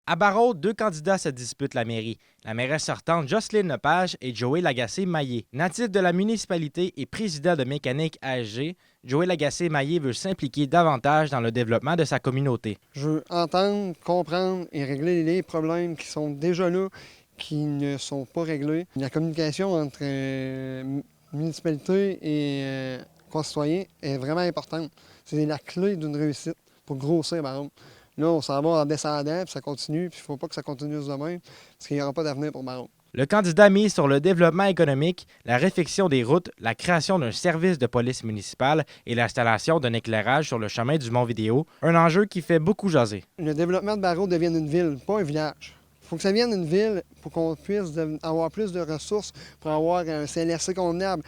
À Barrault, deux candidats se disputent la mairie. La mairesse sortante Jocelyne Lepage et Joey Lagacé-Maillé. Natif de la municipalité et président de Mécanique ASG, Joey Lagacé-Maillé veut s'impliquer davantage dans le développement de sa communauté. Je veux entendre, comprendre et régler les problèmes qui sont déjà là, qui ne sont pas réglés. La communication entre municipalité et concitoyens est vraiment importante. C'est la clé d'une réussite pour grossir Barrault. Là, on s'en va en descendant, puis ça continue, puis il ne faut pas que ça continue de même, parce qu'il n'y aura pas d'avenir pour Barrault. Le candidat mise sur le développement économique, la réfection des routes, la création d'un service de police municipale et l'installation d'un éclairage sur le chemin du Mont-Vidéo, un enjeu qui fait beaucoup jaser. Le développement de Barrault devienne une ville, pas un village. Il faut que ça devienne une ville pour qu'on puisse avoir plus de ressources, pour avoir un CLSC convenable.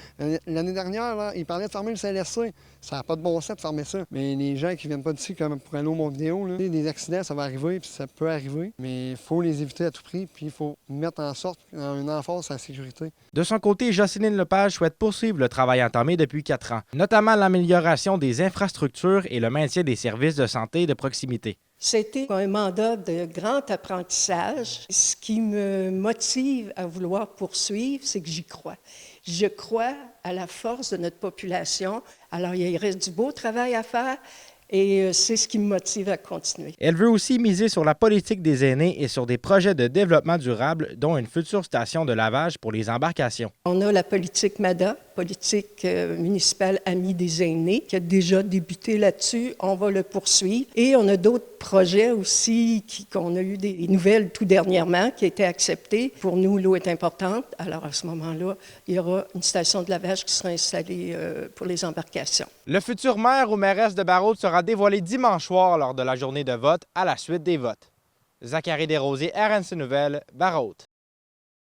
L'année dernière, là, ils parlaient de fermer le CLSC. Ça n'a pas de bon sens de fermer ça. Mais les gens qui ne viennent pas d'ici comme pour aller au Mont-Vidéo, là, des accidents, ça va arriver, puis ça peut arriver. Mais il faut les éviter à tout prix, puis il faut mettre en sorte un emphase à la sécurité. De son côté, Jocelyne Lepage souhaite poursuivre le travail entamé depuis 4 ans, notamment l'amélioration des infrastructures et le maintien des services de santé de proximité. C'était un mandat de grand apprentissage. Ce qui me motive à vouloir poursuivre, c'est que j'y crois. Je crois à la force de notre population. Alors, il reste du beau travail à faire et c'est ce qui me motive à continuer. Elle veut aussi miser sur la politique des aînés et sur des projets de développement durable, dont une future station de lavage pour les embarcations. On a la politique MADA, politique municipale amie des aînés, qui a déjà débuté là-dessus. On va le poursuivre. Et on a d'autres projets aussi qu'on a eu des nouvelles tout dernièrement qui ont été acceptées. Pour nous, l'eau est importante. Alors à ce moment-là, il y aura une station de lavage qui sera installée pour les embarcations. Le futur maire ou mairesse de Barrault sera dévoilé dimanche soir lors de la journée de vote à la suite des votes. Zachary Desrosiers, RNC Nouvelles, Barrault.